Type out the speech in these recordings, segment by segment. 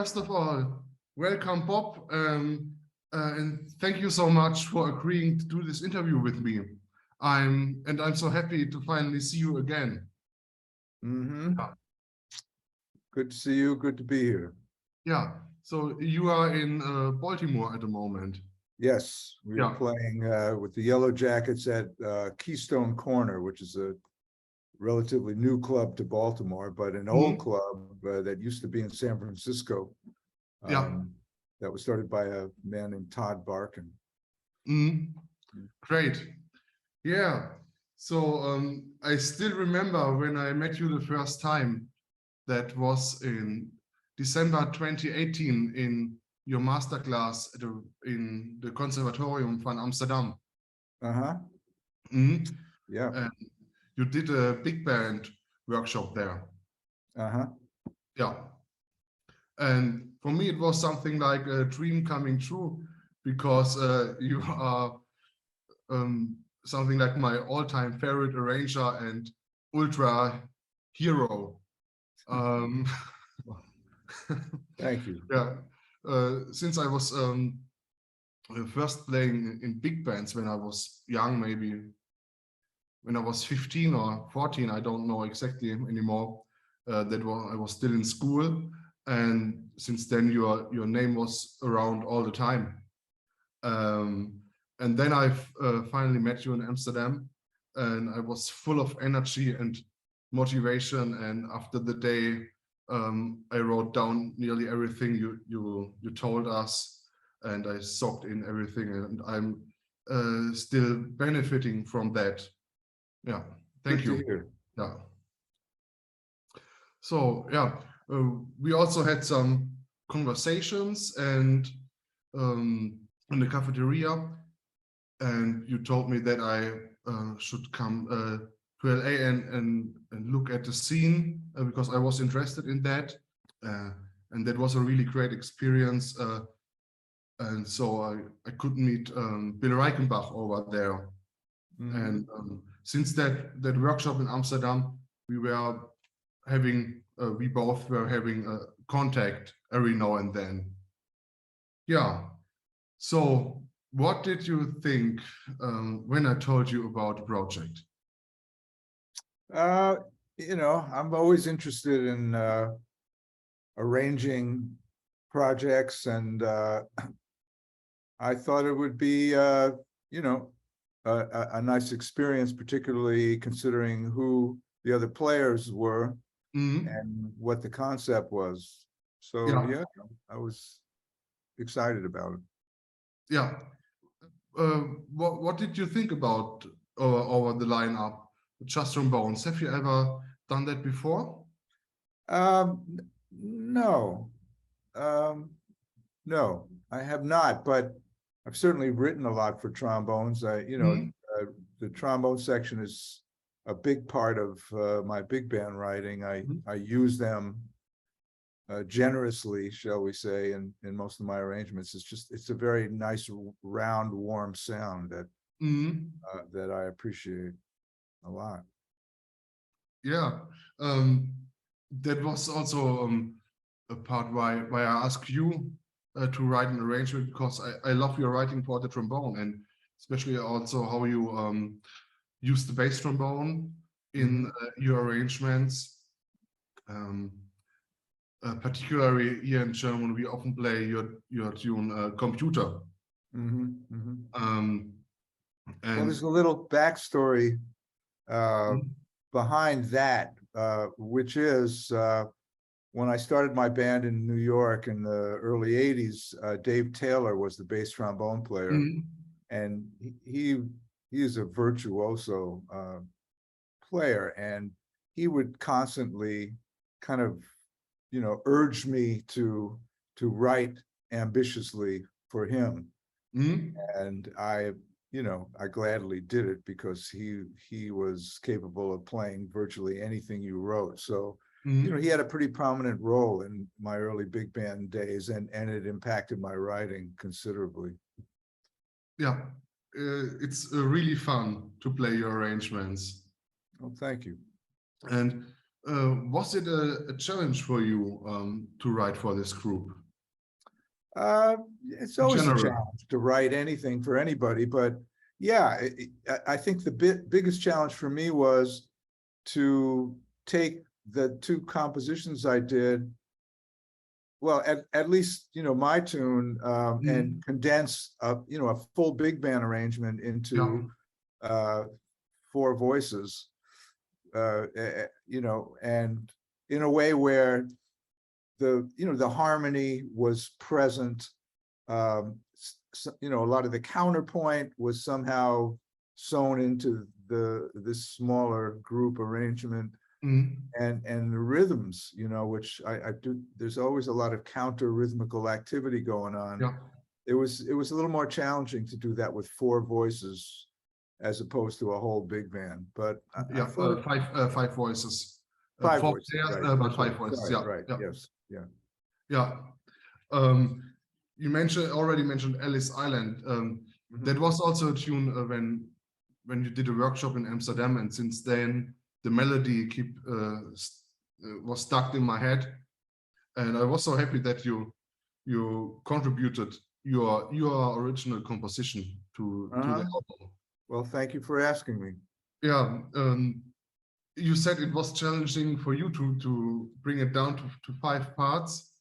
first of all, welcome, Bob, and thank you so much for agreeing to do this interview with me. I'm so happy to finally see you again. Yeah. Good to see you. Good to be here. Yeah. So you are in Baltimore at the moment. Yes, we are playing with the Yellow Jackets at Keystone Corner, which is a relatively new club to Baltimore, but an old club that used to be in San Francisco. That was started by a man named Todd Barkin. Great. Yeah. So I still remember when I met you the first time. That was in December 2018 in your masterclass in the Conservatorium van Amsterdam. Yeah. And you did a big band workshop there. Yeah. And for me, it was something like a dream coming true, because you are something like my all-time favorite arranger and ultra hero. Thank you. Yeah. Since I was first playing in big bands when I was young, maybe when I was 15 or 14, I don't know exactly anymore. I was still in school, and since then your name was around all the time. And then I finally met you in Amsterdam, and I was full of energy and motivation. And after the day, I wrote down nearly everything you told us, and I soaked in everything, and I'm still benefiting from that. Yeah, thank you. Yeah. So yeah, we also had some conversations and in the cafeteria, and you told me that I should come to LA and look at the scene because I was interested in that, and that was a really great experience. And so I could meet Bill Reichenbach over there. And since that workshop in Amsterdam, we both were having contact every now and then. Yeah. So what did you think when I told you about the project? I'm always interested in arranging projects, and I thought it would be, a nice experience, particularly considering who the other players were and what the concept was. So yeah, I was excited about it. Yeah. What did you think about over the lineup, just trombones? Have you ever done that before? No. No, I have not, but I've certainly written a lot for trombones. The trombone section is a big part of my big band writing. I use them generously, shall we say, in most of my arrangements. It's a very nice, round, warm sound that that I appreciate a lot. Yeah, that was also a part why I asked you to write an arrangement, because I love your writing for the trombone, and especially also how you use the bass trombone in your arrangements. Particularly here in German, we often play your tune Computer. Well, there's a little backstory behind that, which is when I started my band in New York in the early 80s, Dave Taylor was the bass trombone player, and he is a virtuoso player, and he would constantly kind of urge me to write ambitiously for him, and I gladly did it, because he was capable of playing virtually anything you wrote. So he had a pretty prominent role in my early big band days, and it impacted my writing considerably. Yeah, it's really fun to play your arrangements. Oh, thank you. And Was it a challenge for you to write for this group? It's In always a general? challenge to write anything for anybody, but yeah, I think the biggest challenge for me was to take the two compositions I did, well, at least, you know, my tune, and condense you know, a full big band arrangement into four voices, you know, and in a way where the, you know, the harmony was present. You know, a lot of the counterpoint was somehow sewn into this smaller group arrangement, and the rhythms, you know, which I do. There's always a lot of counter rhythmical activity going on. Yeah. It was a little more challenging to do that with four voices as opposed to a whole big band. But Yeah, five voices. Five Four voices, players, right. but five voices. Sorry, Yeah, right. yeah, Yes, yeah. yeah. You already mentioned Ellis Island. That was also a tune when you did a workshop in Amsterdam, and since then the melody was stuck in my head, and I was so happy that you contributed your original composition to the album. Well, thank you for asking me. Yeah, you said it was challenging for you to bring it down to 5 parts,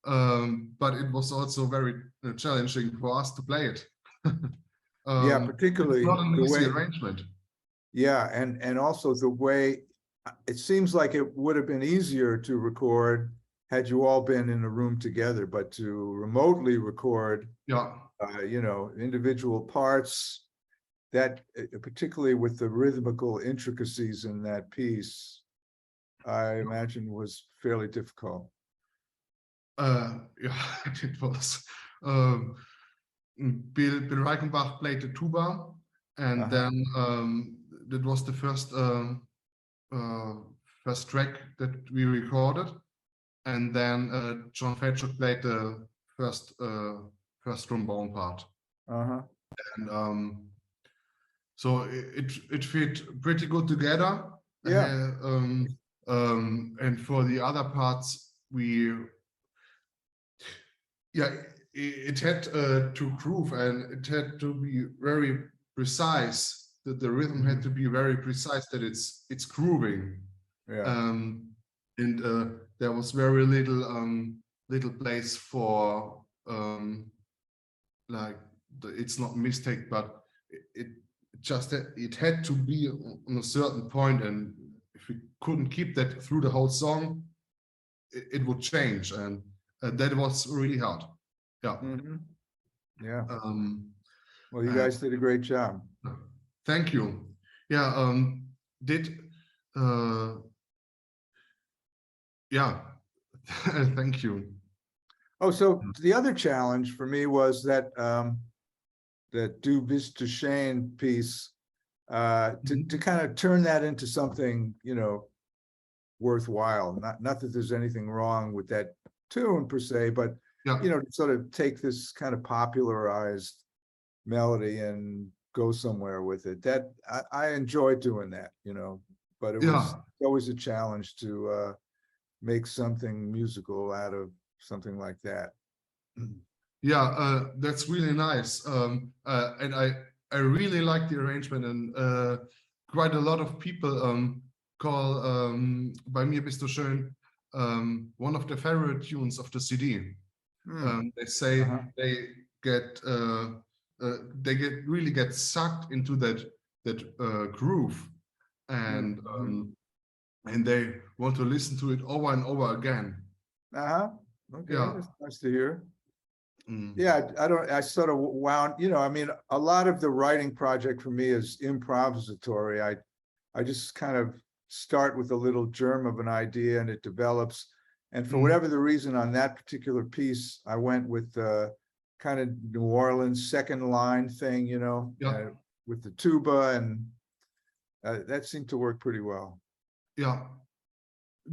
but it was also very challenging for us to play it. Yeah, particularly it's not an the easy way, arrangement. yeah, and also the way it seems like it would have been easier to record had you all been in a room together, but to remotely record, Yeah, you know, individual parts, that particularly with the rhythmical intricacies in that piece, I imagine was fairly difficult. yeah, it was. Bill Reichenbach played the tuba, and then that was the first track that we recorded, and then John Fetcher played the first trombone part. And so it fit pretty good together. Yeah. And for the other parts, it had to groove, and it had to be very precise. That the rhythm had to be very precise. That it's grooving. Yeah. And there was very little place for like it's not mistake, but it had to be on a certain point, and if we couldn't keep that through the whole song, it would change, and that was really hard. Yeah. Yeah. Well, you guys did a great job. Thank you. Yeah. Yeah. Thank you. Oh, so the other challenge for me was that that Du bist zu schön piece, to kind of turn that into something, you know, worthwhile. Not that there's anything wrong with that tune per se, but you know, to sort of take this kind of popularized melody and go somewhere with it. That I enjoy doing that, you know, but it was always a challenge to make something musical out of something like that. Yeah, that's really nice. And I really like the arrangement, and quite a lot of people call Bei mir bist du schön one of the favorite tunes of the CD. They say they really get sucked into that groove, and they want to listen to it over and over again. Okay, that's nice to hear. Mm. Yeah, I sort of wound, you know, I mean, a lot of the writing project for me is improvisatory. I just kind of start with a little germ of an idea and it develops. And for whatever the reason on that particular piece, I went with the kind of New Orleans second line thing, you know, with the tuba, and that seemed to work pretty well. Yeah.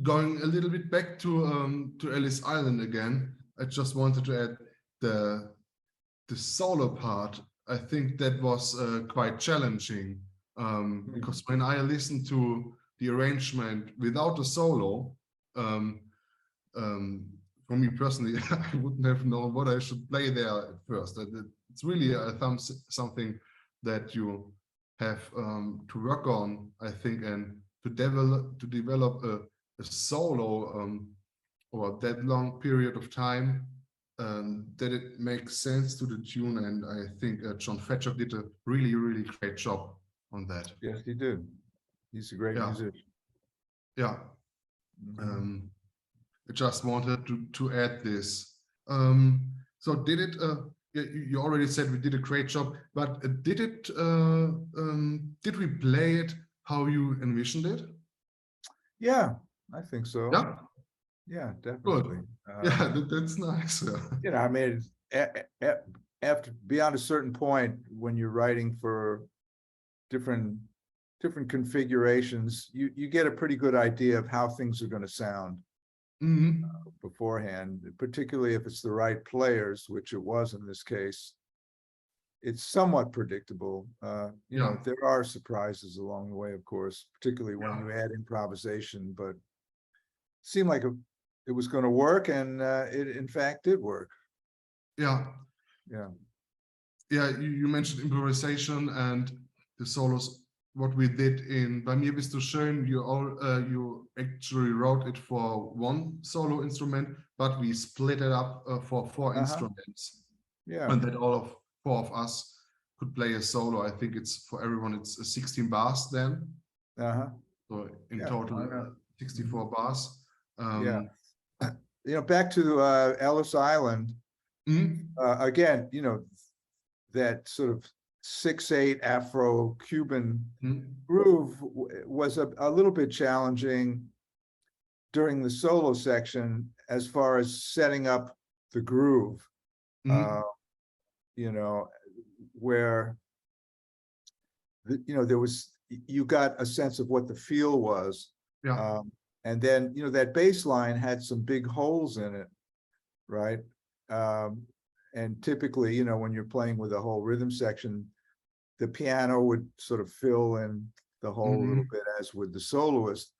Going a little bit back to Ellis Island again, I just wanted to add the solo part. I think that was quite challenging, because when I listened to the arrangement without a solo, for me personally, I wouldn't have known what I should play there at first. It's really something that you have to work on, I think, and to develop a solo over that long period of time, that it makes sense to the tune. And I think John Fetcher did a really, really great job on that. Yes, he did. He's a great musician. Yeah. I just wanted to add this. So did it, you already said we did a great job, but did we play it how you envisioned it? Yeah, I think so. Yeah. Yeah, definitely. Yeah, that's nice. You know, I mean, after beyond a certain point, when you're writing for different configurations, you get a pretty good idea of how things are going to sound beforehand, particularly if it's the right players, which it was in this case. It's somewhat predictable. You know, there are surprises along the way, of course, particularly when you add improvisation, but it seemed like it was going to work, and it in fact did work. Yeah. Yeah. Yeah, you mentioned improvisation and the solos. What we did in Bei mir bist du schön, you actually wrote it for one solo instrument, but we split it up for four instruments. Yeah. And that four of us could play a solo. I think it's for everyone, it's 16 bars then. So in total, 64 bars. Yeah. You know, back to Ellis Island, again, you know, that sort of 6/8 Afro-Cuban groove was a little bit challenging during the solo section as far as setting up the groove, you know, where, you know, you got a sense of what the feel was. And then, you know, that bass line had some big holes in it, right? And typically, you know, when you're playing with a whole rhythm section, the piano would sort of fill in the hole a little bit, as with the soloist.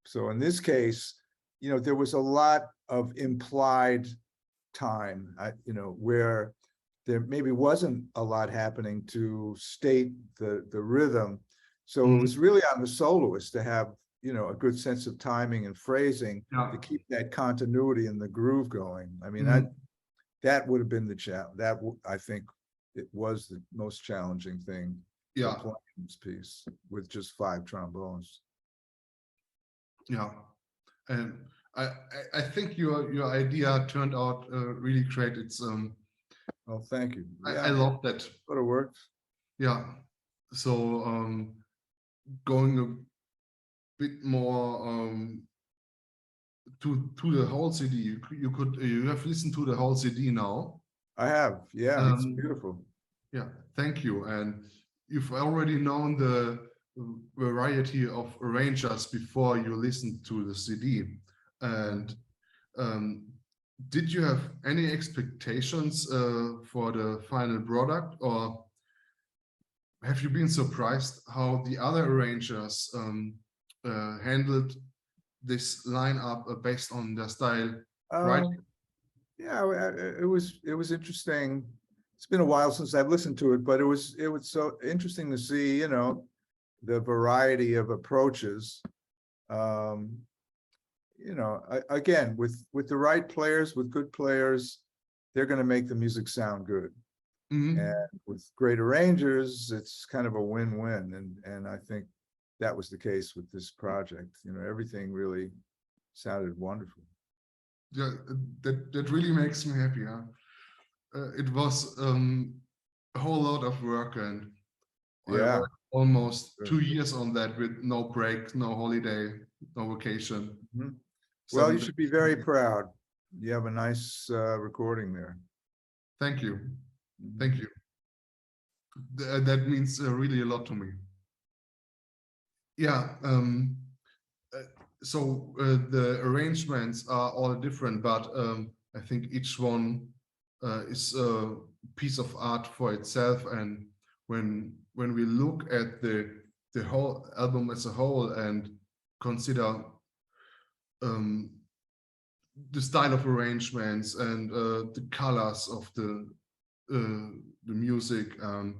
So in this case, you know, there was a lot of implied time, you know, where there maybe wasn't a lot happening to state the rhythm. So it was really on the soloist to have, you know, a good sense of timing and phrasing to keep that continuity and the groove going. I mean, that would have been the challenge. I think it was the most challenging thing for playing this piece with just 5 trombones. Yeah, and I think your idea turned out really great. It's oh, thank you. Yeah, I love that. But it worked. Yeah, so going a bit more to the whole CD. You have listened to the whole CD now. I have. Yeah, it's beautiful. Yeah, thank you. And you've already known the variety of arrangers before you listened to the CD. And did you have any expectations for the final product, or have you been surprised how the other arrangers handled this lineup based on their style? Right? Yeah, it was interesting. It's been a while since I've listened to it, but it was so interesting to see, you know, the variety of approaches. You know, again, with the right players, with good players, they're going to make the music sound good. And with great arrangers, it's kind of a win-win. And I think that was the case with this project. You know, everything really sounded wonderful. Yeah, that really makes me happy. Huh? It was a whole lot of work, and I worked almost 2 years on that with no break, no holiday, no vacation. Well, you should be very proud. You have a nice recording there. Thank you. Thank you. That means really a lot to me. Yeah. So the arrangements are all different, but I think each one is a piece of art for itself. And when we look at the whole album as a whole, and consider the style of arrangements and the colors of the music and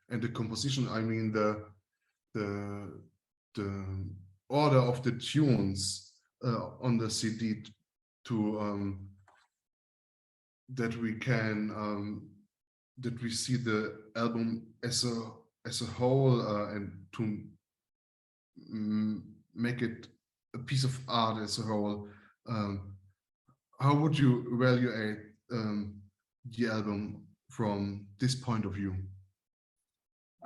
the composition. I mean the order of the tunes on the CD to that we can that we see the album as a whole and to make it a piece of art as a whole. How would you evaluate the album from this point of view?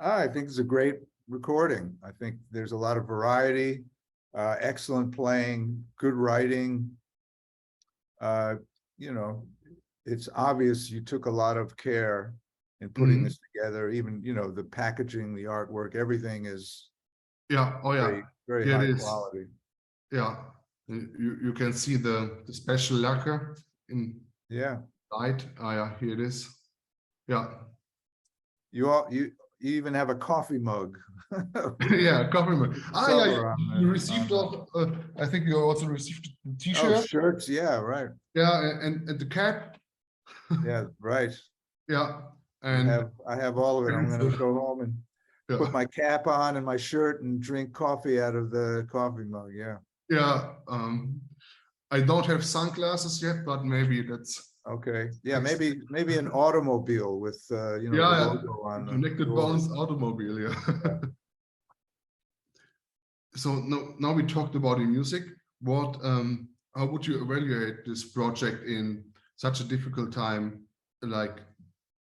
I think it's a great recording. I think there's a lot of variety, excellent playing, good writing. You know, it's obvious you took a lot of care in putting this together. Even, you know, the packaging, the artwork, everything is very, very high quality. Yeah, you can see the special lacquer in light. Yeah, here it is. Yeah. You even have a coffee mug. Yeah, coffee mug. Yeah, you received I think you also received the t-shirt. Oh, shirts, yeah, right. Yeah, and the cap. Yeah, right. Yeah, and I have all of it. I'm going to go home and put my cap on and my shirt and drink coffee out of the coffee mug. Yeah. Yeah. I don't have sunglasses yet, but maybe that's okay. Yeah, maybe an automobile with you know, the logo on the Connected Bones automobile. Yeah. So now we talked about the music. What how would you evaluate this project in such a difficult time like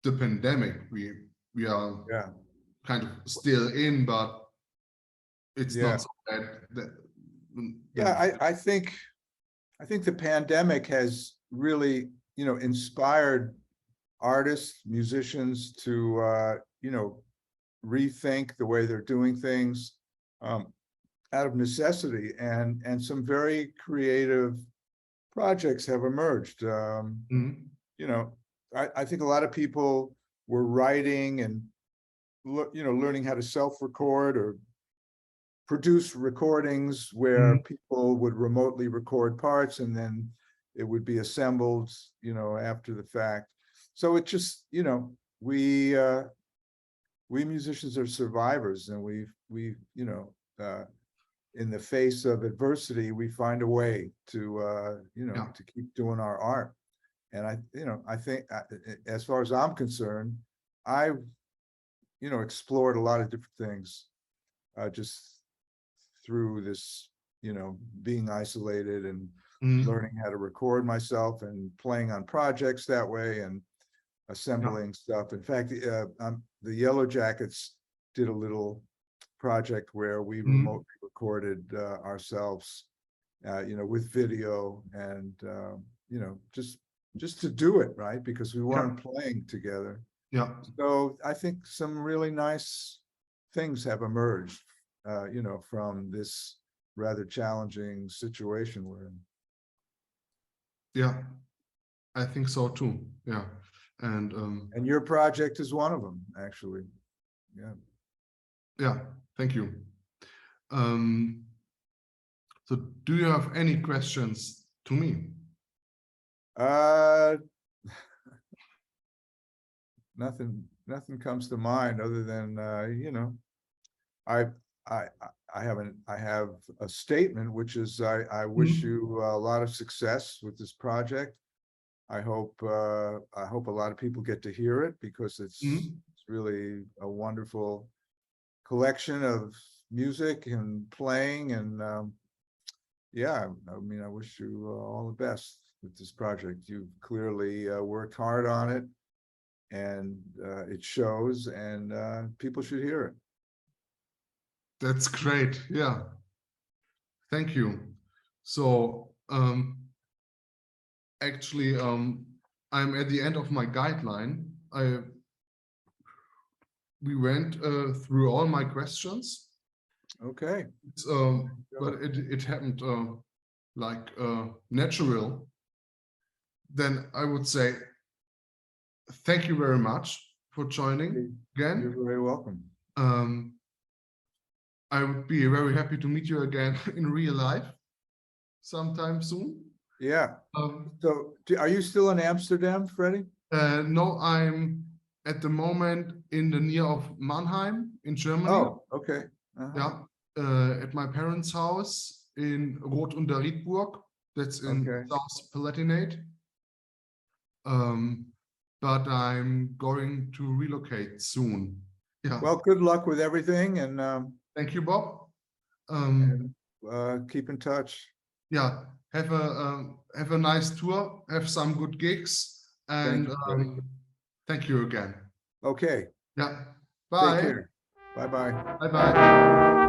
the pandemic? We are kind of still in, but it's not so bad. I think the pandemic has really, you know, inspired artists, musicians to you know, rethink the way they're doing things out of necessity, and some very creative projects have emerged. You know, I think a lot of people were writing and you know, learning how to self-record or produce recordings where people would remotely record parts and then it would be assembled, you know, after the fact. So it just, you know, we musicians are survivors, and we you know, in the face of adversity, we find a way to you know, to keep doing our art. And you know, I think as far as I'm concerned, I've, you know, explored a lot of different things just through this, you know, being isolated and learning how to record myself and playing on projects that way and assembling stuff. In fact, the Yellow Jackets did a little project where we remotely recorded ourselves, you know, with video and, you know, just to do it, right? Because we weren't playing together. Yeah. So I think some really nice things have emerged, you know, from this rather challenging situation we're in. Yeah, I think so too. Yeah. And your project is one of them, actually. Yeah, thank you. So do you have any questions to me? Nothing comes to mind other than you know, I have a statement, which is I wish you a lot of success with this project. I hope a lot of people get to hear it, because it's really a wonderful collection of music and playing, and yeah, I mean, I wish you all the best with this project. You've clearly worked hard on it, and it shows, and people should hear it. That's great. Yeah. Thank you. So actually, I'm at the end of my guideline. We went through all my questions. Okay. But it happened like natural. Then I would say thank you very much for joining again. You're very welcome. I would be very happy to meet you again in real life sometime soon. Yeah. Um, So are you still in Amsterdam, Freddie? no, I'm at the moment in the near of Mannheim in Germany. Oh, okay. Yeah, at my parents' house in Rhodt unter Rietburg. That's in Okay. South Palatinate. But I'm going to relocate soon. Yeah. Well, good luck with everything and Thank you, Bob. keep in touch. Yeah, have a nice tour, have some good gigs, and Thank you, Freddie. thank you again. Okay, Yeah, take bye. care. Bye-bye. Bye bye.